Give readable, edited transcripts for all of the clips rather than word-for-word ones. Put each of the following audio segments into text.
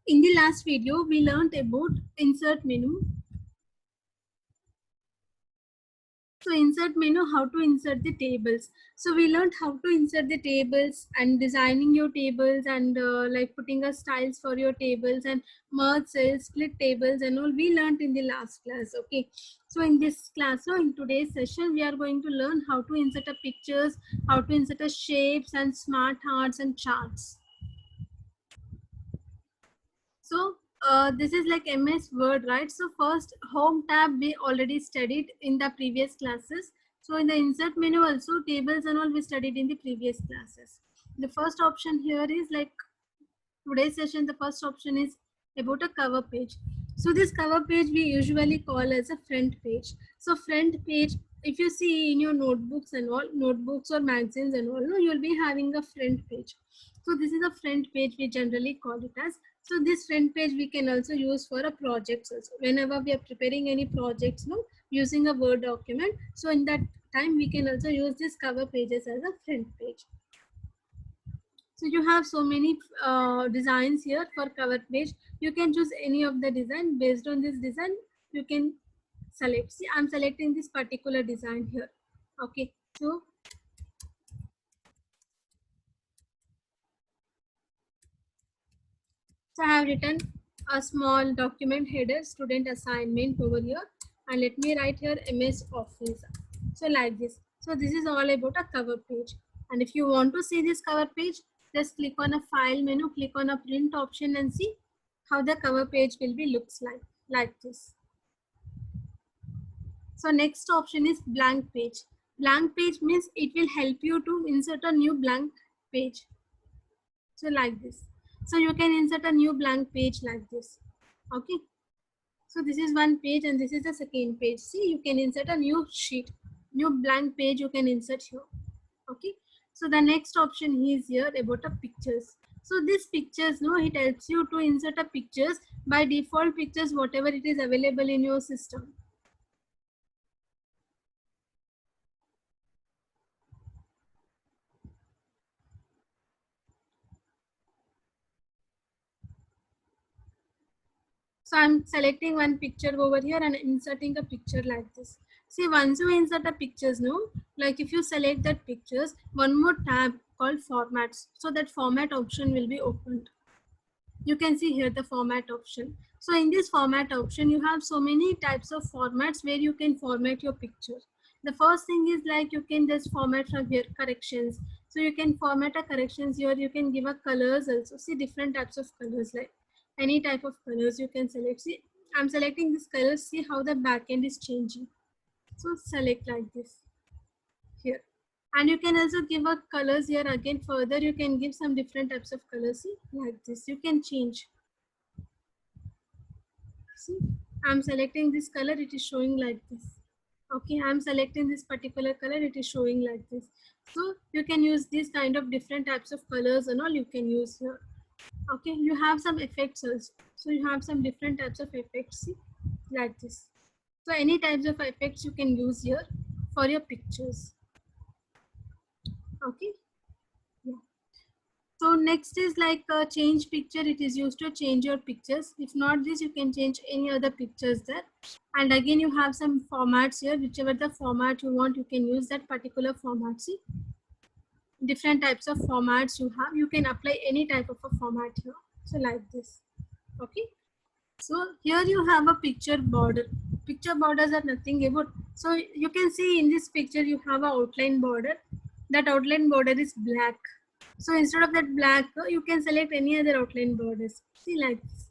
In the last video, we learned about insert menu. So insert menu, how to insert the tables. So we learned how to insert the tables and designing your tables and like putting a styles for your tables and merge cells, split tables and all we learned in the last class. Okay. So in this class, so in today's session, we are going to learn how to insert a pictures, how to insert a shapes and smart charts and charts. So this is like MS Word, right? So first home tab we already studied in the previous classes. So in the insert menu also tables and all we studied in the previous classes. The first option here is like today's session, the first option is about a cover page. So this cover page we usually call as a front page. So front page, if you see in your notebooks and all, notebooks or magazines and all, no, you'll be having a front page. So this is a front page we generally call it as. So this front page we can also use for a project also. Whenever we are preparing any projects, no, using a Word document. So in that time we can also use this cover pages as a front page. So you have so many designs here for cover page. You can choose any of the design. Based on this design, you can select. See, I'm selecting this particular design here. Okay, so I have written a small document header, student assignment over here, and let me write here MS Office. So like this. So this is all about a cover page. And if you want to see this cover page, just click on a file menu, click on a print option and see how the cover page will be looks like this. So next option is blank page. Blank page means it will help you to insert a new blank page. So like this. So you can insert a new blank page like this. Okay. So this is one page and this is the second page. See, you can insert a new sheet, new blank page you can insert here. Okay. So the next option is here about the pictures. So these pictures, no, it helps you to insert a pictures by default pictures, whatever it is available in your system. So I'm selecting one picture over here and inserting a picture like this. See, once you insert a pictures, no, like if you select that pictures, one more tab called formats. So that format option will be opened. You can see here the format option. So in this format option, you have so many types of formats where you can format your picture. The first thing is like you can just format from here corrections. So you can format a corrections here. You can give a colors also. See different types of colors, like any type of colors you can select. See, I'm selecting this color. See how the backend is changing. So select like this here. And you can also give a colors here again. Further, you can give some different types of colors. See, like this. You can change. See, I'm selecting this color. It is showing like this. Okay, I'm selecting this particular color. It is showing like this. So you can use these kind of different types of colors and all you can use here. Okay, you have some effects also. So you have some different types of effects. See, like this. So any types of effects you can use here for your pictures. Okay. Yeah. So next is like change picture. It is used to change your pictures. If not this, you can change any other pictures there. And again, you have some formats here. Whichever the format you want, you can use that particular format. See, different types of formats you have. You can apply any type of a format here. So like this. Okay. So here you have a picture border. Picture borders are nothing about. So you can see in this picture you have an outline border. That outline border is black. So instead of that black, you can select any other outline borders. See like this.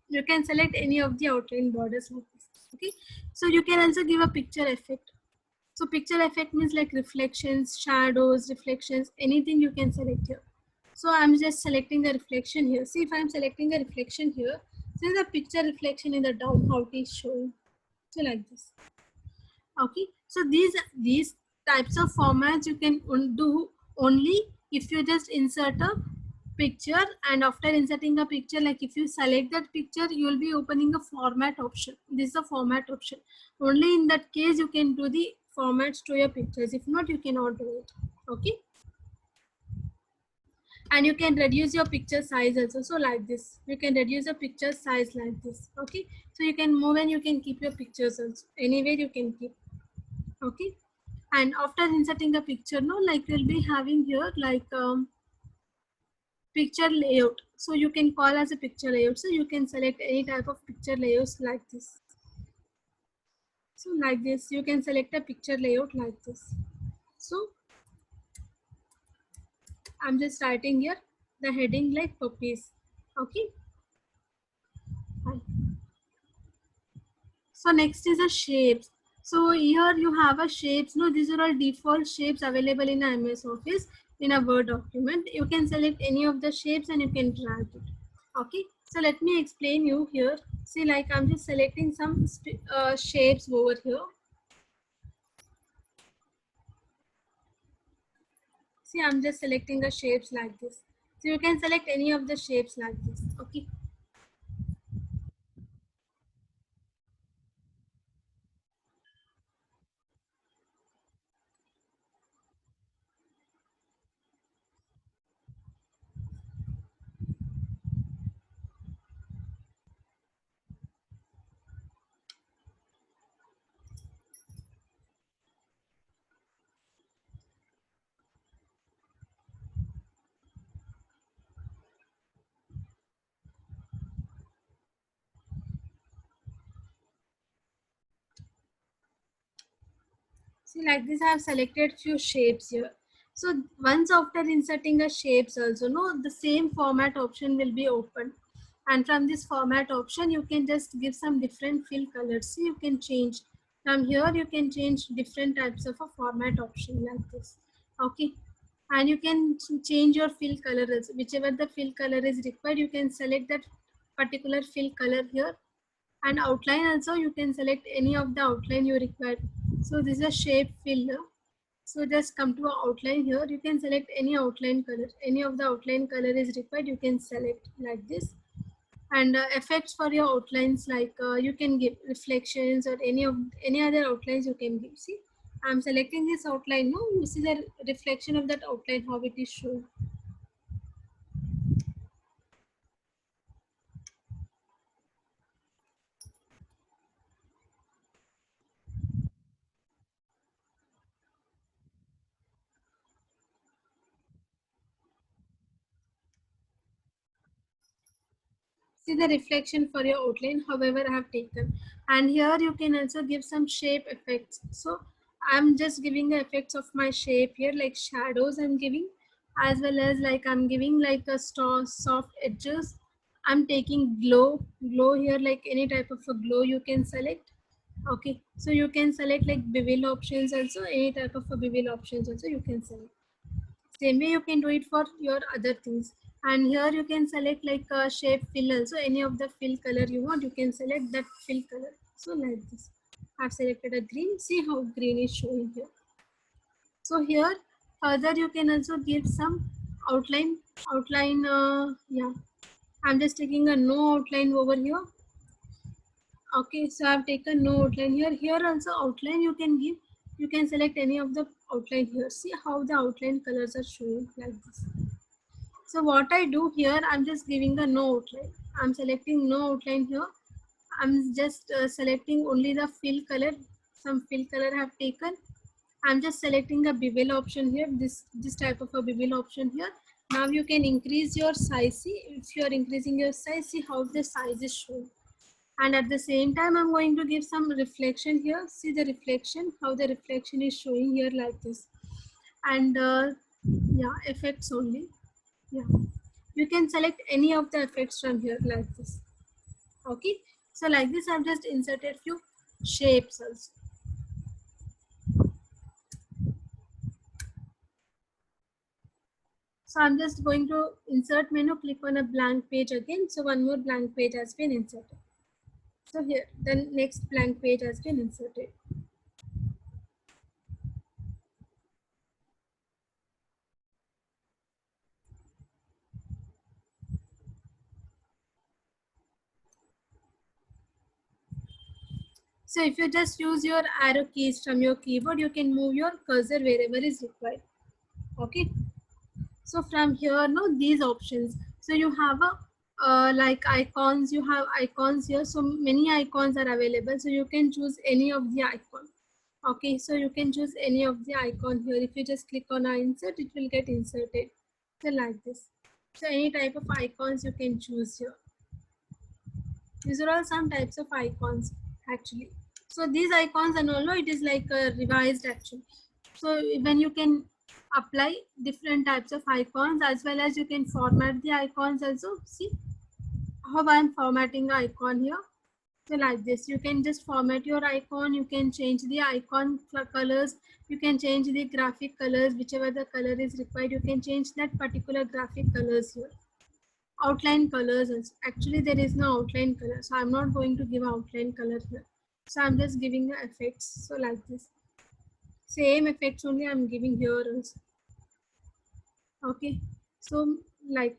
You can select any of the outline borders like this. Okay. So you can also give a picture effect. So picture effect means like reflections, shadows, reflections, anything you can select here. So I'm just selecting the reflection here. See if I'm selecting a reflection here, see the picture reflection in the down, how it is showing. So like this. Okay. So these types of formats you can do only if you just insert a picture, and after inserting a picture, like if you select that picture, you will be opening a format option. This is a format option. Only in that case you can do the formats to your pictures. If not, you cannot do it. Okay. And you can reduce your picture size also. So like this, you can reduce the picture size like this. Okay, so you can move and you can keep your pictures also anywhere you can keep. Okay, and after inserting the picture, no, like we'll be having here like picture layout. So you can call as a picture layout. So you can select any type of picture layouts like this. So like this, you can select a picture layout like this. So I'm just writing here the heading like puppies. Okay. Fine. So next is the shapes. So here you have a shapes. No, these are all default shapes available in a MS Office in a Word document. You can select any of the shapes and you can drag it. Okay. So let me explain you here. See, like I'm just selecting some shapes over here. See, I'm just selecting the shapes like this. So you can select any of the shapes like this. Okay. See, like this, I have selected few shapes here. So once after inserting a shapes also, no, the same format option will be open. And from this format option, you can just give some different fill colors. So you can change. From here, you can change different types of a format option like this. Okay. And you can change your fill colors. Whichever the fill color is required, you can select that particular fill color here. And outline also, you can select any of the outline you require. So this is a shape filler. So just come to outline here. You can select any outline color. Any of the outline color is required, you can select like this. And effects for your outlines, like you can give reflections or any other outlines you can give. See, I'm selecting this outline. No, you see the reflection of that outline, how it is shown. See the reflection for your outline, however I have taken. And here you can also give some shape effects. So I'm just giving the effects of my shape here, like shadows I'm giving, as well as like I'm giving like a soft edges. I'm taking glow here, like any type of a glow you can select. Okay, so you can select like bevel options also, any type of a bevel options also you can select. Same way you can do it for your other things. And here you can select like a shape fill also. Any of the fill color you want, you can select that fill color. So like this. I've selected a green. See how green is showing here. So here further you can also give some outline. Yeah. I'm just taking a no outline over here. Okay, so I've taken no outline here. Here also outline you can give. You can select any of the outline here. See how the outline colors are showing like this. So what I do here, I'm just giving a no outline. I'm selecting no outline here. I'm just selecting only the fill color. Some fill color I have taken. I'm just selecting a bevel option here. This type of a bevel option here. Now you can increase your size. See, if you are increasing your size, see how the size is shown. And at the same time, I'm going to give some reflection here. See the reflection, how the reflection is showing here like this. And yeah, effects only. Yeah, you can select any of the effects from here like this. Okay, so like this I've just inserted few shapes also. So I'm just going to insert menu, click on a blank page again. So one more blank page has been inserted. So here the next blank page has been inserted. So if you just use your arrow keys from your keyboard, you can move your cursor wherever is required. Okay. So from here, no, these options. So you have a like icons, you have icons here. So many icons are available. So you can choose any of the icon. Okay, so you can choose any of the icon here. If you just click on insert, it will get inserted. So like this. So any type of icons you can choose here. These are all some types of icons actually. So these icons and all, it is like a revised actually. So when you can apply different types of icons as well as you can format the icons also. See how I'm formatting the icon here. So like this, you can just format your icon, you can change the icon colors, you can change the graphic colors, whichever the color is required, you can change that particular graphic colors here. Outline colors also. Actually there is no outline color, so I'm not going to give outline color here. So I'm just giving the effects. So like this. Same effects only I'm giving here also. Okay. So like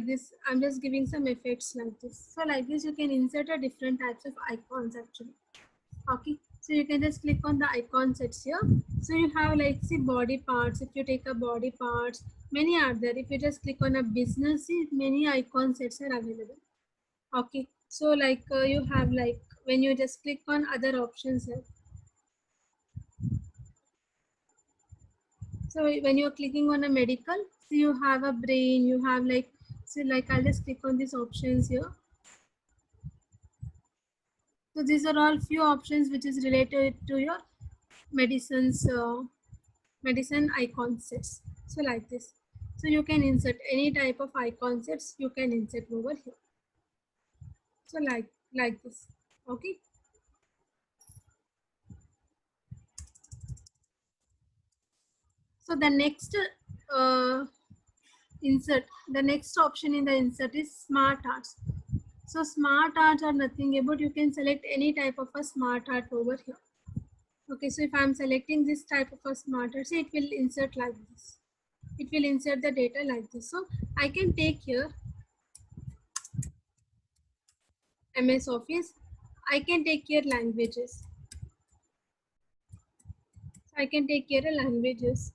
this, I'm just giving some effects like this. So like this you can insert a different types of icons actually. Okay, so you can just click on the icon sets here. So you have like see body parts. If you take a body parts, many are there. If you just click on a business, see many icon sets are available. Okay, so like you have like when you just click on other options here. So when you're clicking on a medical, so you have a brain, you have like, so like I'll just click on these options here. So these are all few options which is related to your medicines, medicine icon sets. So like this. So you can insert any type of icon sets, you can insert over here. So like this. Okay. So the next the next option in the insert is smart arts. So smart arts are nothing about, you can select any type of a smart art over here. Okay, so if I'm selecting this type of a smart art, so it will insert like this. It will insert the data like this. So I can take here MS Office. I can take here languages. So I can take here languages.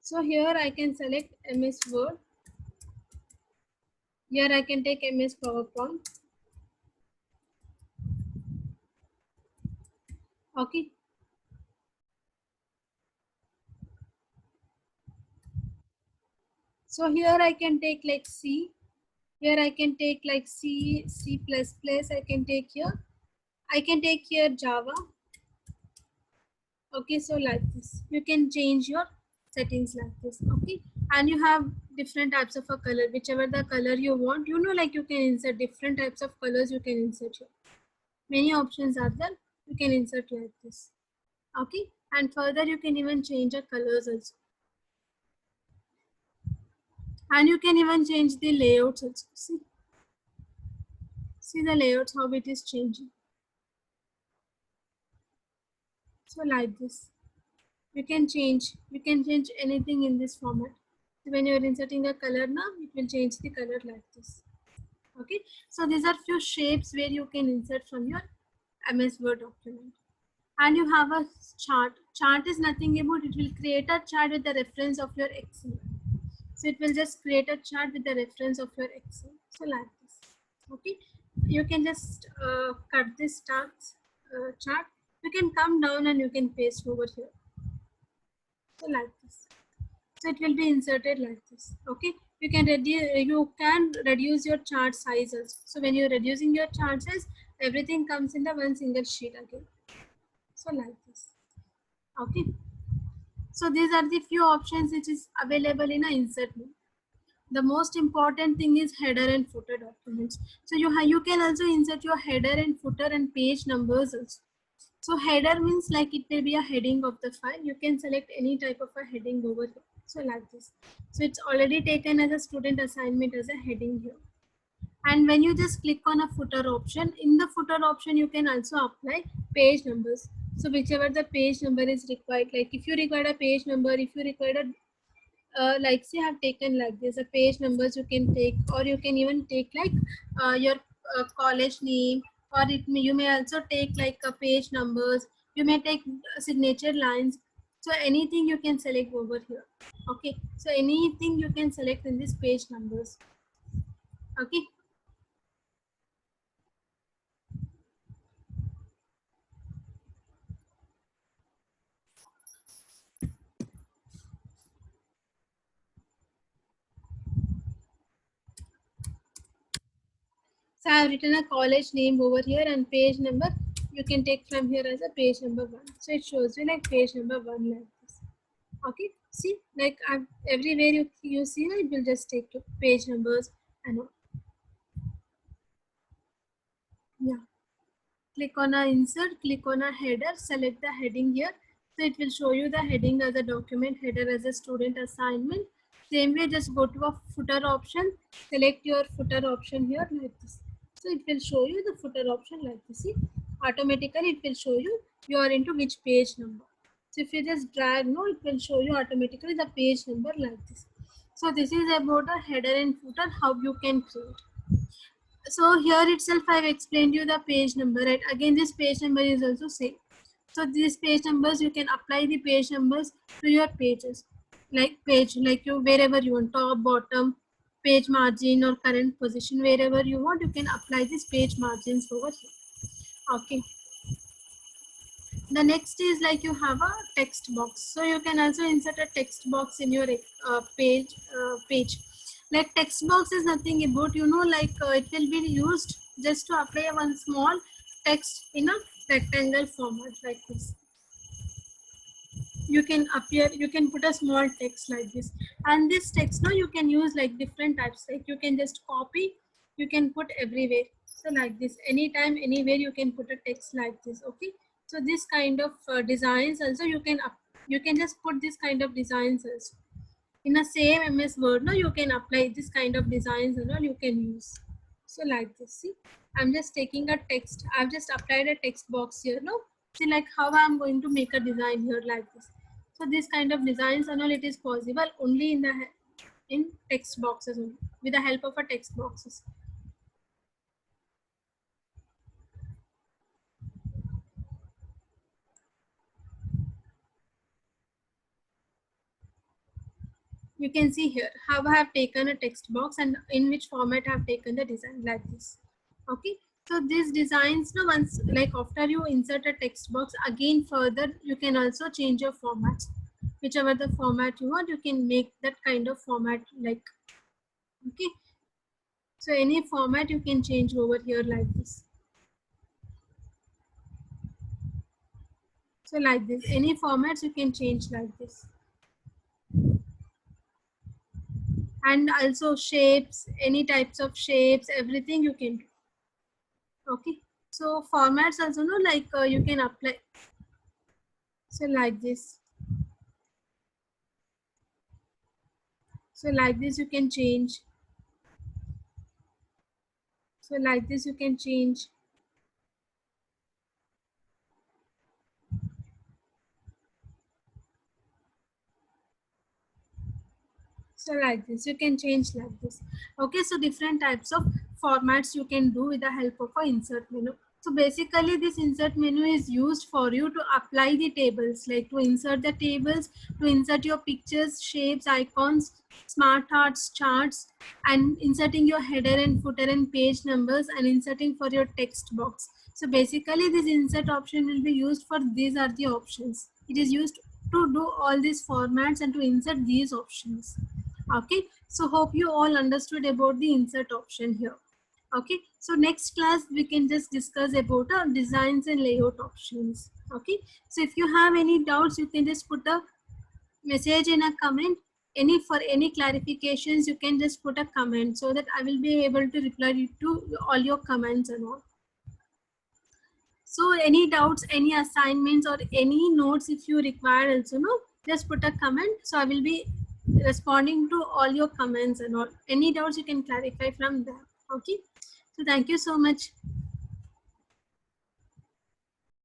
So here I can select MS Word. Here I can take MS PowerPoint. Okay. So here I can take like C. Here I can take like C, C++. I can take here. I can take here Java. Okay, so like this. You can change your settings like this. Okay. And you have different types of a color. Whichever the color you want, you know, like you can insert different types of colors you can insert here. Many options are there. You can insert like this. Okay. And further you can even change the colors also. And you can even change the layouts also. See the layouts, how it is changing. So like this. You can change anything in this format. So when you are inserting a color now, it will change the color like this. Okay. So these are few shapes where you can insert from your MS Word document. And you have a chart. Chart is nothing about, it will create a chart with the reference of your Excel. So it will just create a chart with the reference of your Excel. So like this. Okay. You can just cut this chart. You can come down and you can paste over here. So like this. So it will be inserted like this. Okay. You can reduce your chart sizes. So when you're reducing your chart size, everything comes in the one single sheet again. So like this. Okay. So these are the few options which is available in a insert mode. The most important thing is header and footer documents. So you can also insert your header and footer and page numbers also. So header means like it will be a heading of the file. You can select any type of a heading over here. So like this. So it's already taken as a student assignment as a heading here. And when you just click on a footer option, in the footer option you can also apply page numbers. So whichever the page number is required, like if you require a page number, if you require a like say I have taken like this a page numbers you can take, or you can even take like your college name, or you may also take like a page numbers, You may take signature lines. So anything you can select over here. Okay, so anything you can select in this page numbers. Okay. So I have written a college name over here and page number. You can take from here as a page number 1. So it shows you like page number 1 like this. Okay, see, like everywhere you see, it will just take to page numbers and all. Yeah. Click on a insert, click on a header, select the heading here. So it will show you the heading as a document, header as a student assignment. Same way, just go to a footer option, select your footer option here like this. So it will show you the footer option like this. See, automatically it will show you are into which page number. So if you just drag, no, it will show you automatically the page number like this. So this is about a header and footer, how you can create. So here itself I've explained you the page number, right? Again, this page number is also same. So these page numbers, you can apply the page numbers to your pages, like page, like you wherever you want, top, bottom, page margin or current position, wherever you want, you can apply these page margins over here. Okay. The next is like you have a text box. So you can also insert a text box in your page. Like text box is nothing about, like it will be used just to apply one small text in a rectangle format like this. You can put a small text like this, and this text now you can use like different types, like you can just copy, you can put everywhere. So like this, anytime, anywhere you can put a text like this. Okay, so this kind of designs also you can just put this kind of designs also in the same MS Word. Now you can apply this kind of designs and all you can use. So like this, see, I'm just taking a text, I've just applied a text box here. Now see like how I'm going to make a design here like this. So this kind of designs and all, it is possible only in text boxes only, with the help of a text boxes. You can see here how I have taken a text box and in which format I have taken the design like this. Okay, so these designs now, once like after you insert a text box, again further you can also change your formats. Whichever the format you want, you can make that kind of format like. Okay, so any format you can change over here like this. So like this, any formats you can change like this. And also shapes, any types of shapes, everything you can do. Okay, so formats also, no, like you can apply. So like this. So like this you can change. So like this you can change. So like this, you can change like this. Okay, so different types of formats you can do with the help of a insert menu. So basically this insert menu is used for you to apply the tables, like to insert the tables, to insert your pictures, shapes, icons, smart arts, charts, and inserting your header and footer and page numbers, and inserting for your text box. So basically this insert option will be used for, these are the options. It is used to do all these formats and to insert these options. Okay, so hope you all understood about the insert option here. Okay, so next class we can just discuss about designs and layout options. Okay, so if you have any doubts, you can just put a message in a comment. For any clarifications, you can just put a comment so that I will be able to reply to all your comments and all. So any doubts, any assignments or any notes if you require also, no, just put a comment. So I will be responding to all your comments and all. Any doubts you can clarify from there. Okay. So thank you so much.